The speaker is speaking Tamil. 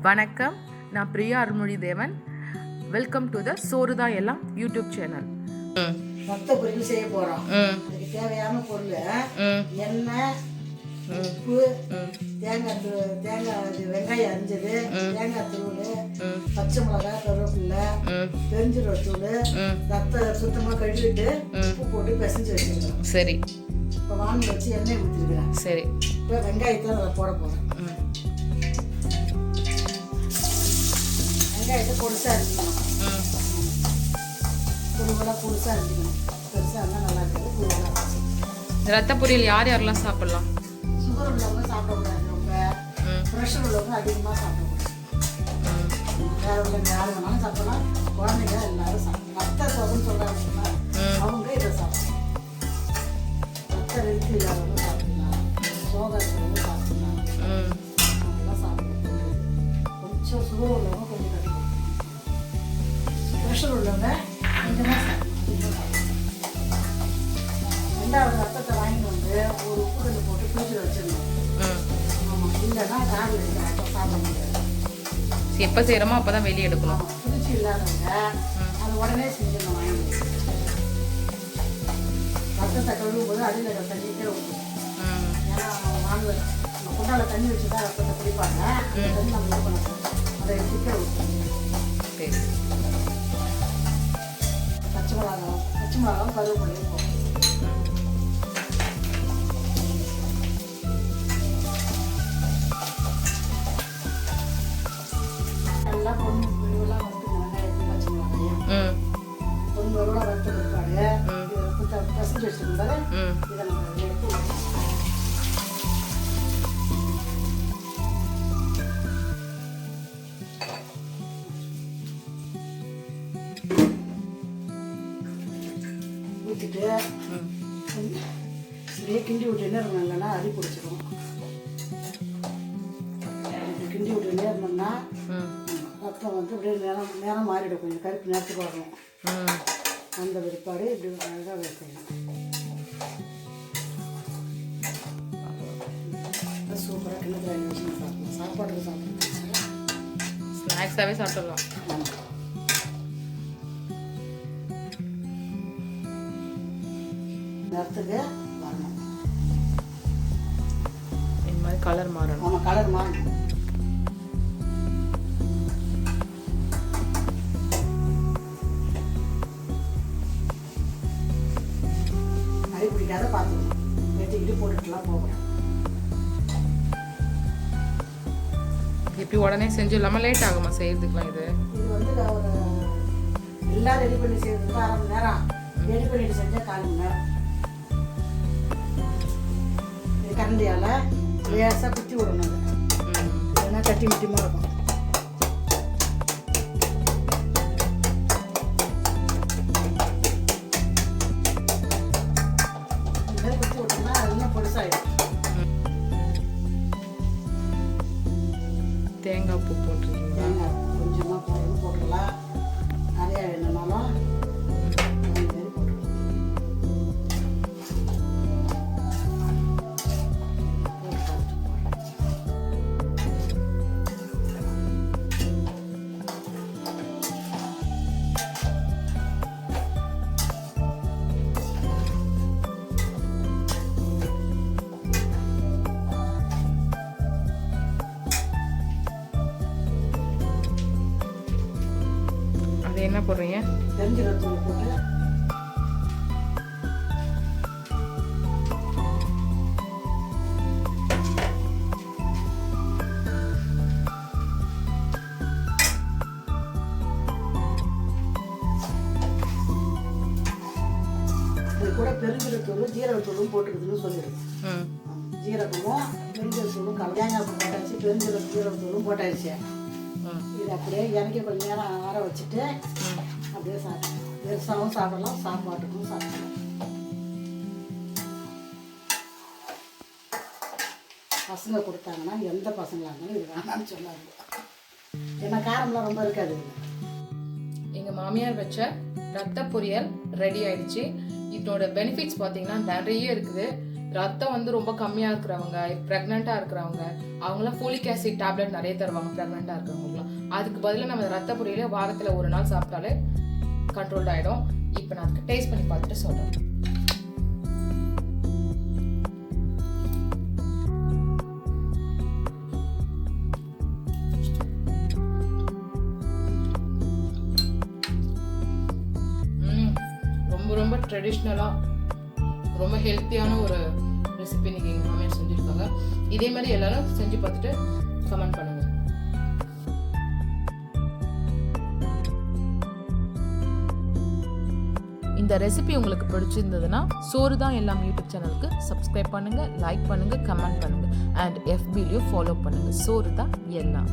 வணக்கம், நான் பிரியா அருள்மொழி தேவன். வெல்கம் டு த சோறுதா எல்லாம் யூடியூப் சேனல். ரத்த பொரியல் செய்ய போகிறோம். அதுக்கு தேவையான பொருள் எண்ணெய், உப்பு, தேங்காய் வெங்காயம் அரிஞ்சது, தேங்காய் தூள், பச்சை மிளகாய், கருவேப்பிலை, பெருஞ்சீரகத்தூள், ரத்த சுத்தமாக கழுவிட்டு உப்பு போட்டு பிசைஞ்சு வச்சுருக்கோம். சரி, இப்போ வானல் வச்சு எண்ணெய் ஊற்றிருக்கிறேன். சரி, இப்போ வெங்காயத்தை அதில் போட போகிறேன். வெங்காயத்தை பொடிசாக அரிஞ்சிக்கணும். குழுவெல்லாம் பொடிசாக அரிஞ்சிக்கணும். பெருசாக இருந்தால் நல்லா இருக்காது. குழுவெல்லாம் ரத்த பொரியல் யார் யாரெல்லாம் சாப்பிடலாம்? சுகர் உள்ளவங்க சாப்பிடக்கூடாது. ரொம்ப ப்ரெஷர் உள்ளவங்க அதிகமாக சாப்பிடக்கூடாது. வேற உள்ளவங்க யார் வேணாலும் சாப்பிடலாம். குழந்தைங்க எல்லாரும் சாப்பிடலாம். ரத்த சோகன்னு சொல்கிறாங்கன்னா அவங்க இதை சாப்பிடலாம். ரத்த வெறுத்து இல்லாதவங்க சாப்பிடலாம். சோகா இருக்கிறவங்க சாப்பிடலாம். அதெல்லாம் சாப்பிடக்கூடாது. கொஞ்சம் சுகர் உள்ளவங்க கொஞ்சம் கடிக்கும். ப்ரெஷர் உள்ளவங்க கொஞ்சமாக சாப்பிடலாம். ரெண்டாவது ரத்தத்தை வாங்கிட்டு வந்து ஒரு உப்பு கல் போட்டு ஃப்ரிட்ஜில் வச்சிடணும். ஆமாம், இல்லைன்னா காரில் சாப்பிட முடியாது. எப்போ செய்கிறோமோ அப்போ தான் வெளியே எடுக்கணும். ஃப்ரிட்ஜ் இல்லாதவங்க அது உடனே செஞ்சிடணும். வாங்கி ரத்தத்தை கழுவும் போது அடியில் தண்ணிக்கிட்டே ஊற்றணும். ஏன்னா வாங்க குண்டால தண்ணி வச்சு தான் ரத்தத்தை குடிப்பாங்க. அந்த தண்ணி நம்ம இது பண்ணணும். அதை எடுத்துக்கிட்டே ஊற்றணும். பச்சை மிளகாவும் கருவேப்பிலையும் போகும். நல்லா பொண்ணு பொருவெல்லாம் வறுத்துக்கணும். வெங்காயத்தையும் பச்சை மிளகாயும் பொண்ணு வருவா வறுத்த பிற்பாடு பசஞ்சு வச்சுருந்தாரு. இதை நம்ம எடுத்து ஊற்றிட்டு அப்படியே கிண்டி விட்டுனே இருக்கணும். இல்லைன்னா அடி பிடிச்சிடும். கிண்டி விட்டுனே இருந்தோம்னா ரத்தம் வந்து அப்படியே நேரம் மாறிடும். கொஞ்சம் கருப்பு நேரத்துக்கு வரணும். அந்த பிற்பாடு இப்படி அழகாக வைக்கணும். சூப்பராக கிணத்துல வச்சு சாப்பிடலாம். சாப்பாட்டுக்கு சாப்பிடலாம். ஸ்நாக்ஸாகவே சாப்பிடலாம். நேரத்துக்கு வரணும். இந்த மாதிரி கலர் மாறணும். ஆமாம், கலர் மாறணும். அடி பிடிக்காத பார்த்துக்கணும். வெட்டிக்கிட்டு போட்டுட்டுலாம் போகணும். எப்படி உடனே செஞ்சு இல்லாமல் லேட் ஆகுமா செய்யறதுக்குலாம்? இது வந்து ஒரு எல்லாம் ரெடி பண்ணி செய்யறதுக்கு 1/2 மணி நேரம். ரெடி பண்ணிட்டு செஞ்சால் 1/4 மணி நேரம். இது கரண்டியால் லேசாக குத்தி விடணும். இல்லைன்னா கட்டி முட்டியமாக இருக்கும். இந்த மாதிரி குத்தி விட்டோம்னா அது இன்னும் பொடிசாயிடும். தேங்காய் பூ போட்டுருக்கீங்க. தேங்காய் கொஞ்சமாக போட்டுடலாம். நிறையா வேணும்னாலும் அந்த மாதிரி போட்டுடலாம். அது என்ன போடுறீங்க? பெருஞ்சீரகத்தூள் போட்டு இது கூட பெருஞ்சீரகத்தூள் ஜீரகத்தூளும் போட்டுக்குதுன்னு சொல்லிடுது. ஜீரகமும் பெருஞ்சீரகத்தூளும் தேங்காய் போட்டாச்சு. ஜீரகத்தூளும் போட்டாச்சு. இது அப்படியே எனக்கு கொஞ்சம் நேரம் ஆற வச்சுட்டு அப்படியே சாப்பிடலாம். பெருசாகவும் சாப்பிடலாம், சாப்பாட்டுக்கும் சாப்பிடலாம். பசங்க கொடுத்தாங்கன்னா எந்த பசங்களாக இருந்தாலும் இது வேணாம்னு சொல்லாது. ஏன்னா காரம்லாம் ரொம்ப இருக்காது. எங்கள் மாமியார் வச்ச ரத்த பொரியல் ரெடி ஆயிடுச்சு. இதோட பெனிஃபிட்ஸ் பார்த்தீங்கன்னா நிறைய இருக்குது. ரத்தம் வந்து ரொம்ப கம்மியாக இருக்கிறவங்க, ப்ரெக்னெண்ட்டாக இருக்கிறவங்க, அவங்களாம் ஃபோலிக் ஆசிட் டேப்லெட் நிறைய தருவாங்க ப்ரெக்னெண்ட்டாக இருக்கிறவங்களாம். அதுக்கு பதிலாக நம்ம ரத்த பொரியலை வாரத்தில் ஒரு நாள் சாப்பிட்டாலே கண்ட்ரோல்ட் ஆகிடும். இப்போ நான் அதுக்கு டேஸ்ட் பண்ணி பார்த்துட்டு சொல்கிறேன். ரொம்ப ட்ரெடிஷ்னலாக ரொம்ப ஹெல்த்தியான ஒரு ரெசிபி இன்னைக்கு எங்கள் மாமியார் செஞ்சுருக்காங்க. இதே மாதிரி எல்லாரும் செஞ்சு பார்த்துட்டு கமெண்ட் பண்ணுங்க. இந்த ரெசிபி உங்களுக்கு பிடிச்சிருந்ததுன்னா சோறு தான் எல்லாம் யூடியூப் சேனலுக்கு சப்ஸ்கிரைப் பண்ணுங்க, லைக் பண்ணுங்க, கமெண்ட் பண்ணுங்க அண்ட் FBலையும் ஃபாலோ பண்ணுங்க. சோறு தான் எல்லாம்.